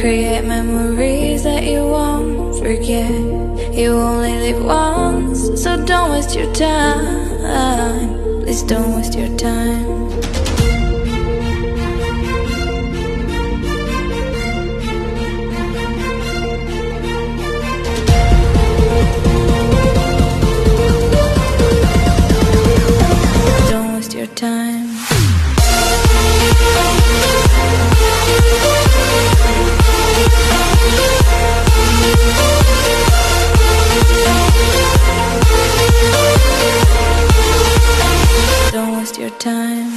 create memories that you won't forget. You only live once, so don't waste your time. Please don't waste your time. Don't waste your time. Don't waste your time.